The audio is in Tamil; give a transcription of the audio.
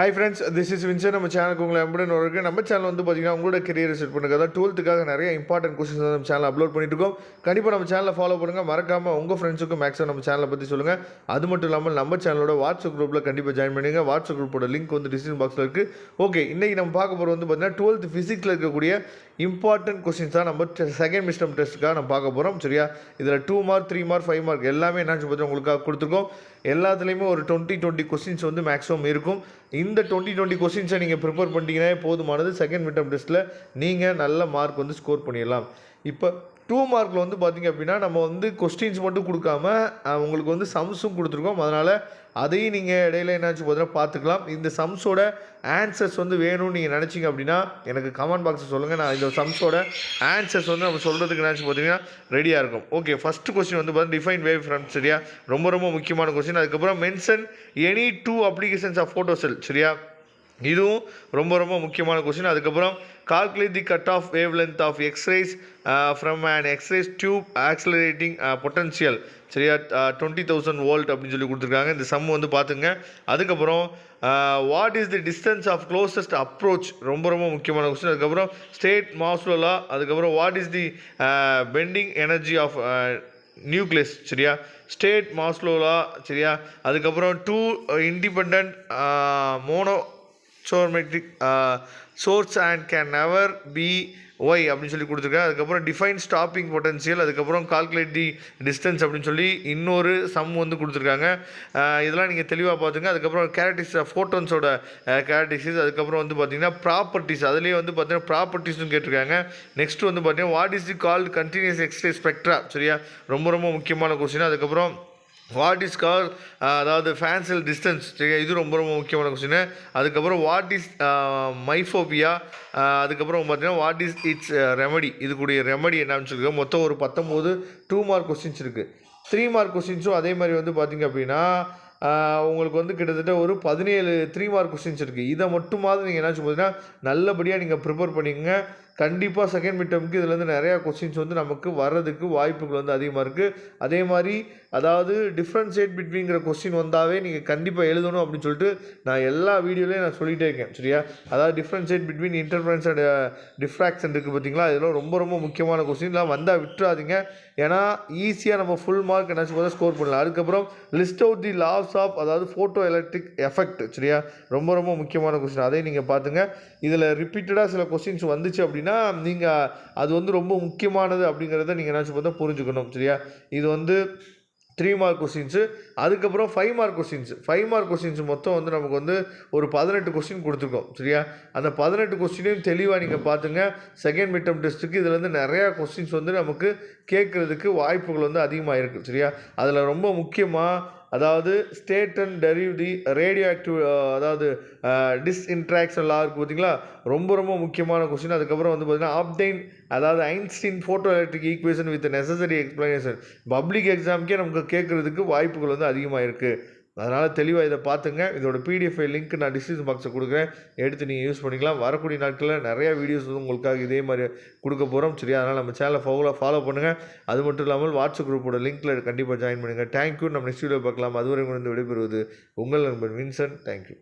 Hi friends, this is Vinson. நம்ம சேனலுக்கு உங்களை எம்புடன் இருக்குது. நம்ம சேனல் வந்து பார்த்தீங்கன்னா உங்களோட கெரியரை செட் பண்ணுறது, அதாவது 12th நிறைய இம்பார்ட்டன்ட் கொஸ்டின்ஸ் வந்து நம்ம சேனல் அப்லோட் பண்ணிட்டு இருக்கோம். கண்டிப்பாக நம்ம சேனலை ஃபாலோ பண்ணுங்கள். மறக்காமல் உங்கள் ஃப்ரெண்ட்ஸுக்கும் மேக்ஸிமம் நம்ம சேனலை பற்றி சொல்லுங்கள். அது மட்டும் இல்லாமல் நம்ம சேனலோட வாட்ஸ்அப் குரூப்பில் கண்டிப்பாக ஜாயின் பண்ணுங்கள். வாட்ஸ்அப் குரூப்போட லிங்க் வந்து டிஸ்கிரிப்ஷன் பாக்ஸில் இருக்குது. ஓகே, இன்றைக்கி நம்ம பார்க்க போகிறது வந்து பார்த்தீங்கன்னா 12th ஃபிசிக்ஸில் இருக்கக்கூடிய இம்பார்ட்டன்ட் கொஸ்டின்ஸ் தான் நம்ம செகண்ட் மிட்டம் டெஸ்ட்டுக்காக நம்ம பார்க்க போகிறோம். சரியா, இதில் 2 மார்க் 3 மார்க் 5 மார்க் எல்லாமே என்னாச்சு பார்த்தீங்கன்னா உங்களுக்காக கொடுத்துருக்கோம். எல்லாத்துலேயுமே ஒரு 20 கொஸ்டின்ஸ் வந்து மேக்ஸிமம் இருக்கும். இந்த 20 கொஸ்டின்ஸை நீங்கள் ப்ரிப்பேர் பண்ணிட்டீங்கன்னா போதுமானது. செகண்ட் மிட்டம் டெஸ்ட்டில் நீங்கள் நல்ல மார்க் வந்து ஸ்கோர் பண்ணிடலாம். இப்போ 2 மார்க்கில் வந்து பார்த்திங்க அப்படின்னா நம்ம வந்து கொஸ்டின்ஸ் மட்டும் கொடுக்காம உங்களுக்கு வந்து சம்ஸும் கொடுத்துருக்கோம். அதனால் அதையும் நீங்கள் இடையில என்னாச்சு பார்த்தீங்கன்னா பார்த்துக்கலாம். இந்த சம்ஸோட ஆன்சர்ஸ் வந்து வேணும்னு நீங்கள் நினச்சிங்க அப்படின்னா எனக்கு கமெண்ட் பாக்ஸில் சொல்லுங்கள். நான் இந்த சம்ஸோட ஆன்சர்ஸ் வந்து நம்ம சொல்கிறதுக்கு என்னாச்சு பார்த்தீங்கன்னா ரெடியாக இருக்கும். ஓகே, ஃபஸ்ட்டு கொஸ்டின் வந்து பார்த்தீங்கன்னா டிஃபைன் வேவ் ஃப்ரண்ட். சரியா, ரொம்ப முக்கியமான கொஸ்டின். அதுக்கப்புறம் mention any 2 applications of photocell. சரியா, இதுவும் ரொம்ப முக்கியமான கொஸ்டின். அதுக்கப்புறம் calculate the cut off wavelength of X-rays from and X-rays tube accelerating potential. சரியா, 20,000 வோல்ட் அப்படின்னு சொல்லி கொடுத்துருக்காங்க. இந்த சம் வந்து பார்த்துங்க. அதுக்கப்புறம் what is the distance of closest approach, ரொம்ப முக்கியமான கொஸ்டின். அதுக்கப்புறம் ஸ்டேட் மாஸ்லோ லா. அதுக்கப்புறம் what is the binding energy of nucleus. சரியா, ஸ்டேட் மாஸ்லோ லா. சரியா, அதுக்கப்புறம் 2 independent monochromatic source and can never be why அப்படின்னு சொல்லி கொடுத்துருக்காங்க. அதுக்கப்புறம் டிஃபைன் ஸ்டாப்பிங் பொட்டன்ஷியல். அதுக்கப்புறம் கால்குலேட் தி டிஸ்டன்ஸ் அப்படின்னு சொல்லி இன்னொரு சம் வந்து கொடுத்துருக்காங்க. இதெல்லாம் நீங்கள் தெளிவாக பார்த்துங்க. அதுக்கப்புறம் கேரக்டரிஸ்டிக்ஸ் ஃபோட்டோன்ஸோட கேரக்டரிஸ்டிக்ஸ். அதுக்கப்புறம் வந்து பார்த்திங்கன்னா ப்ராப்பர்ட்டிஸ், அதுலேயே வந்து பார்த்தீங்கன்னா ப்ராப்பர்ட்டிஸ்னு கேட்டிருக்காங்க. நெக்ஸ்ட் வந்து பார்த்தீங்கன்னா what is the called continuous X-ray spectra. சரியா, ரொம்ப முக்கியமான கொஸ்டின். அதுக்கப்புறம் வாட் இஸ் கால் அதாவது ஃபேன்சியல் டிஸ்டன்ஸ். சரியா, இது ரொம்ப முக்கியமான கொஸ்டின். அதுக்கப்புறம் வாட் இஸ் மைஃபோபியா. அதுக்கப்புறம் பார்த்தீங்கன்னா வாட் இஸ் இட்ஸ் ரெமடி. இதுக்குடைய ரெமடி என்னன்னு சொல்லியிருக்கோம். மொத்தம் ஒரு 19 2 மார்க் கொஸ்டின்ஸ் இருக்குது. 3 மார்க் கொஸ்டின்ஸும் அதே மாதிரி வந்து பார்த்திங்க அப்படின்னா உங்களுக்கு வந்து கிட்டத்தட்ட ஒரு 17 3 மார்க் கொஸ்டின்ஸ் இருக்குது. இதை மட்டுமாவது நீங்கள் என்னாச்சு பார்த்தீங்கன்னா நல்லபடியாக நீங்கள் ப்ரிப்பேர் பண்ணிக்கோங்க. கண்டிப்பாக செகண்ட் மிட்டமுக்கு இதுலேருந்து நிறையா கொஸ்டின்ஸ் வந்து நமக்கு வர்றதுக்கு வாய்ப்புகள் வந்து அதிகமாக இருக்குது. அதே மாதிரி அதாவது டிஃப்ரென்ஷியேட் பிட்வீன்கிற கொஸ்டின் வந்தாவே நீங்கள் கண்டிப்பாக எழுதணும் அப்படின்னு சொல்லிட்டு நான் எல்லா வீடியோலையும் நான் சொல்லிகிட்டே இருக்கேன். சரியா, அதாவது differentiate between interference and diffraction இருக்குது பார்த்தீங்களா, இதெல்லாம் ரொம்ப முக்கியமான கொஸ்டின்லாம் வந்தால் விட்டுறாதீங்க. ஏன்னா ஈஸியாக நம்ம ஃபுல் மார்க் என்னாச்சு போது ஸ்கோர் பண்ணலாம். அதுக்கப்புறம் list out the laws of அதாவது ஃபோட்டோ எலக்ட்ரிக் எஃபெக்ட். சரியா, ரொம்ப முக்கியமான கொஸ்டின். அதையும் நீங்கள் பார்த்துங்க. இதில் ரிப்பீட்டடாக சில கொஸ்டின்ஸ் வந்துச்சு அப்படின்னா நீங்கள் அது வந்து ரொம்ப முக்கியமானது அப்படிங்கிறத நீங்கள் என்னாச்சு பார்த்தா புரிஞ்சுக்கணும். சரியா, இது வந்து 3 மார்க் கொஸ்டின்ஸு. அதுக்கப்புறம் 5 மார்க் கொஸ்டின்ஸ். 5 மார்க் கொஸ்டின்ஸ் மொத்தம் வந்து நமக்கு வந்து ஒரு 18 கொஸ்டின் கொடுத்துருக்கோம். சரியா, அந்த 18 கொஸ்டினையும் தெளிவாக நீங்கள் பார்த்துங்க. செகண்ட் மிட்டம் டெஸ்ட்டுக்கு இதில் வந்து நிறையா கொஸ்டின்ஸ் வந்து நமக்கு கேட்குறதுக்கு வாய்ப்புகள் வந்து அதிகமாக இருக்குது. சரியா, அதில் ரொம்ப முக்கியமாக அதாவது state and derive the radio active அதாவது டிஸ்இன்ட்ராக்ஷன் லா இருக்குது பார்த்தீங்களா, ரொம்ப முக்கியமான கொஸ்டின். அதுக்கப்புறம் வந்து பார்த்தீங்கன்னா ஆப்டைன் அதாவது Einstein photo electric equation with necessary explanation. Public எக்ஸாமுக்கே நமக்கு கேட்குறதுக்கு வாய்ப்புகள் வந்து அதிகமாக இருக்குது. அதனால் தெளிவாக இதை பார்த்துங்க. இதோட PDF லிங்க் நான் டிஸ்கிரிப்ஷன் பாக்ஸில் கொடுக்குறேன், எடுத்து நீங்கள் யூஸ் பண்ணிக்கலாம். வரக்கூடிய நாட்களில் நிறையா வீடியோஸ் வந்து உங்களுக்காக இதே மாதிரி கொடுக்க போகிறோம். சரியா, அதனால் நம்ம சேனலை ஃபாலோ பண்ணுங்கள். அது மட்டும் இல்லாமல் வாட்ஸ்அப் குரூப்போட லிங்க்கில் கண்டிப்பாக ஜாயின் பண்ணுங்கள். தேங்க்யூ. நம்ம நெக்ஸ்ட் வீடியோ பார்க்கலாம். அதுவரை வந்து விடைபெறுவது உங்கள் நண்பன் வின்சன். தேங்க்யூ.